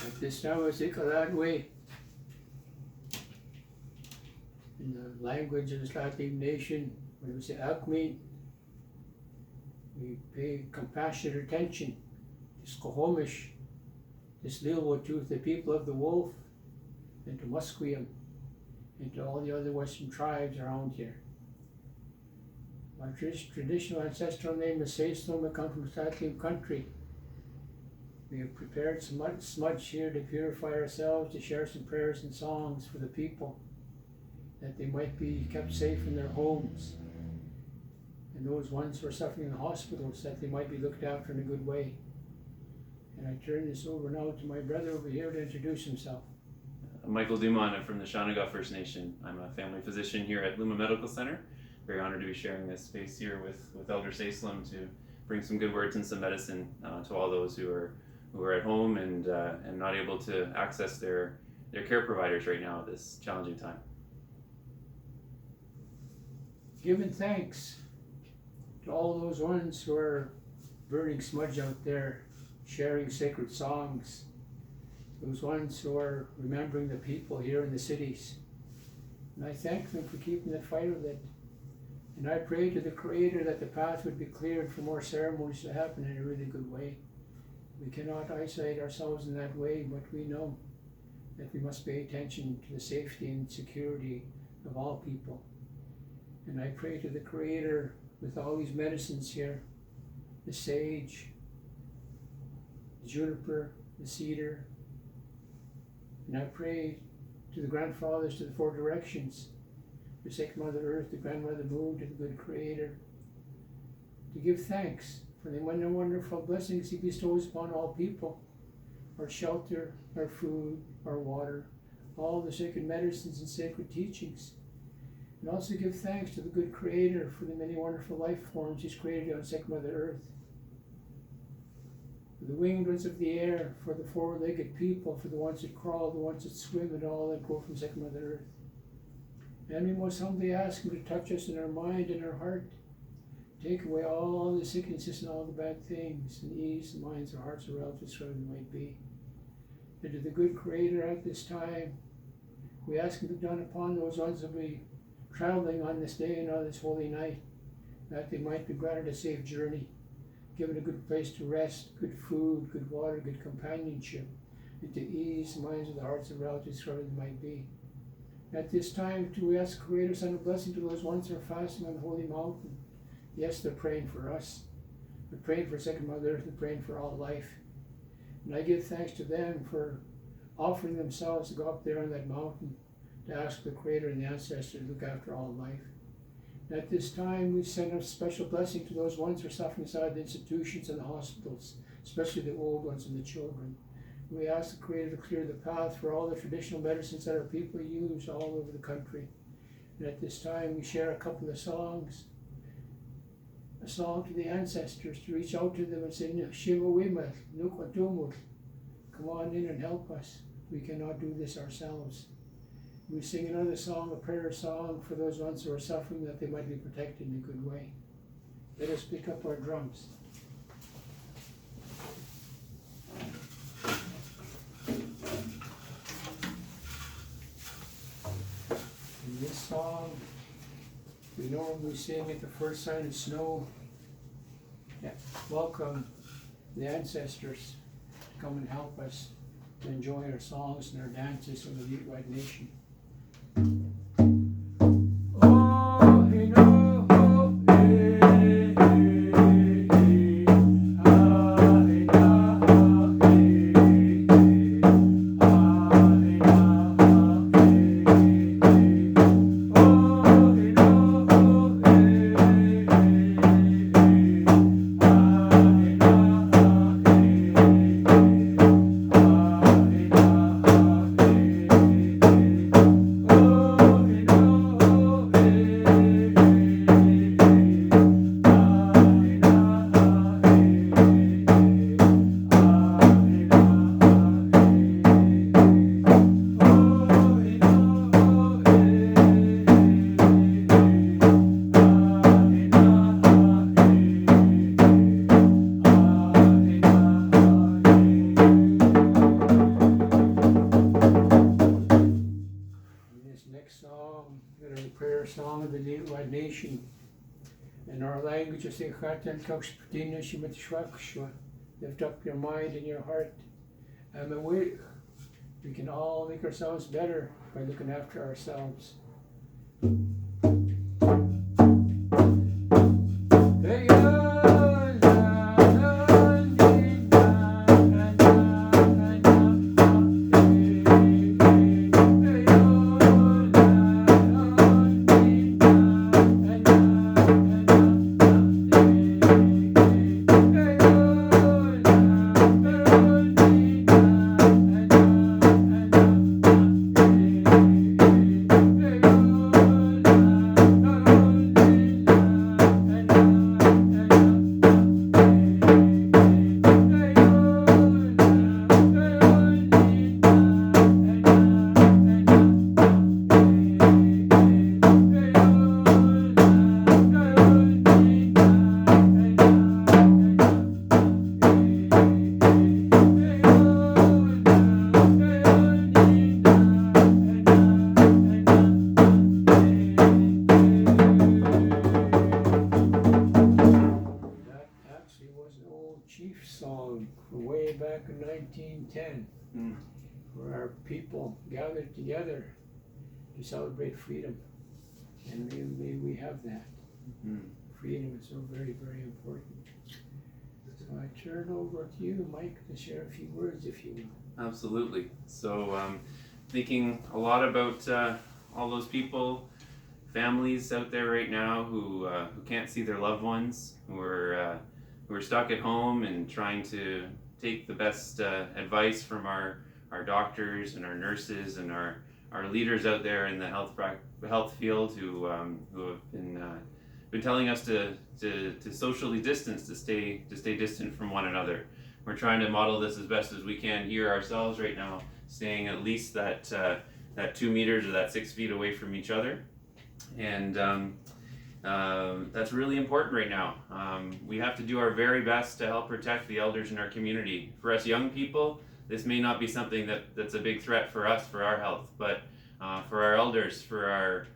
At this time, we speak that way. In the language of the Slavic nation, when we say Akmin, we pay compassionate attention to Skohomish, to Slilwo, to the people of the Wolf, and to Musqueam, and to all the other Western tribes around here. My traditional ancestral name is Seislom. I come from Seislom country. We have prepared some smudge here to purify ourselves, to share some prayers and songs for the people, that they might be kept safe in their homes, and those ones who are suffering in the hospitals, that they might be looked after in a good way. And I turn this over now to my brother over here to introduce himself. I'm Michael Dumant. I'm from the Shawniga First Nation. I'm a family physician here at Luma Medical Center. Very honored to be sharing this space here with Elder Seislom to bring some good words and some medicine to all those who are at home and not able to access their care providers right now at this challenging time. Giving thanks to all those ones who are burning smudge out there, sharing sacred songs, those ones who are remembering the people here in the cities. And I thank them for keeping that fire lit. And I pray to the Creator that the path would be cleared for more ceremonies to happen in a really good way. We cannot isolate ourselves in that way, but we know that we must pay attention to the safety and security of all people. And I pray to the Creator with all these medicines here, the sage, the juniper, the cedar, and I pray to the grandfathers, to the four directions, the Sacred Mother Earth, the Grandmother Moon, to the good Creator, to give thanks for the wonderful blessings He bestows upon all people, our shelter, our food, our water, all the sacred medicines and sacred teachings. And also give thanks to the good Creator for the many wonderful life forms He's created on Sacred Mother Earth, for the winged ones of the air, for the four-legged people, for the ones that crawl, the ones that swim, and all that go from Sacred Mother Earth. And we most humbly ask Him to touch us in our mind and our heart, take away all the sicknesses and all the bad things, and ease the minds, our hearts, our relatives, wherever they might be. And to the good Creator at this time, we ask Him to look down upon those ones that will be traveling on this day and on this holy night, that they might be granted a safe journey, given a good place to rest, good food, good water, good companionship, and to ease the minds of the hearts of relatives, wherever they might be. At this time, too, we ask the Creator, send a blessing to those ones who are fasting on the holy mountain. Yes, they're praying for us. They're praying for Sacred Mother Earth. They're praying for all life. And I give thanks to them for offering themselves to go up there on that mountain to ask the Creator and the ancestors to look after all life. And at this time, we send a special blessing to those ones who are suffering inside the institutions and the hospitals, especially the old ones and the children. We ask the Creator to clear the path for all the traditional medicines that our people use all over the country. And at this time, we share a couple of songs. A song to the ancestors, to reach out to them and say, Shiva Wima, Nukwatumut, come on in and help us. We cannot do this ourselves. We sing another song, a prayer song for those ones who are suffering, that they might be protected in a good way. Let us pick up our drums. In this song, we normally sing at the first sign of snow. Yeah. Welcome the ancestors to come and help us to enjoy our songs and our dances of the Ute White Nation. Oh, hey, no, oh, hey, hey, hey, ah, hey, na, ah, hey, hey, ah, hey, na, ah, hey, hey, oh, hey, no, oh, hey, hey, hey, ah, hey, na, ah, hey, hey, ah, hey, na, ah, hey, hey. our song of the nation. In our language, say, lift up your mind and your heart. And we can all make ourselves better by looking after ourselves. Chief song from way back in 1910, where our people gathered together to celebrate freedom, and may we have that. Freedom is so very, very important. So I turn over to you, Mike, to share a few words, if you will. Absolutely. So thinking a lot about all those people, families out there right now who can't see their loved ones, who are stuck at home and trying to take the best advice from our doctors and our nurses and our leaders out there in the health field who have been telling us to socially distance, to stay distant from one another. We're trying to model this as best as we can here ourselves right now, staying at least that 2 meters or that 6 feet away from each other, and that's really important right now. We have to do our very best to help protect the elders in our community. For us young people, this may not be something that's a big threat for us, for our health, but for our elders, for our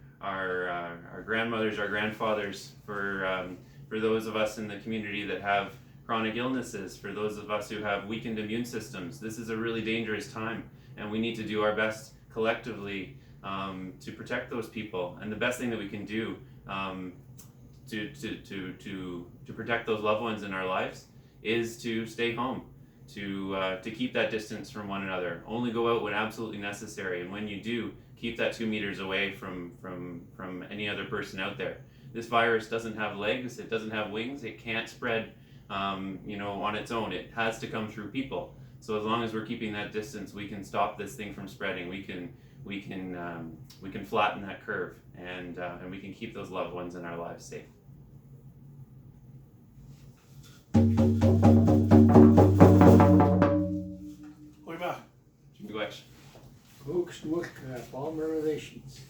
grandmothers, our grandfathers, for those of us in the community that have chronic illnesses, for those of us who have weakened immune systems, this is a really dangerous time, and we need to do our best collectively to protect those people. And the best thing that we can do to protect those loved ones in our lives is to stay home, to keep that distance from one another. Only go out when absolutely necessary, and when you do, keep that 2 meters away from any other person out there. This virus doesn't have legs, it doesn't have wings, it can't spread on its own. It has to come through people. So as long as we're keeping that distance, we can stop this thing from spreading. We can flatten that curve, and we can keep those loved ones in our lives safe. Goedemiddag. Miigwech. Folks, look, Palmer Relations.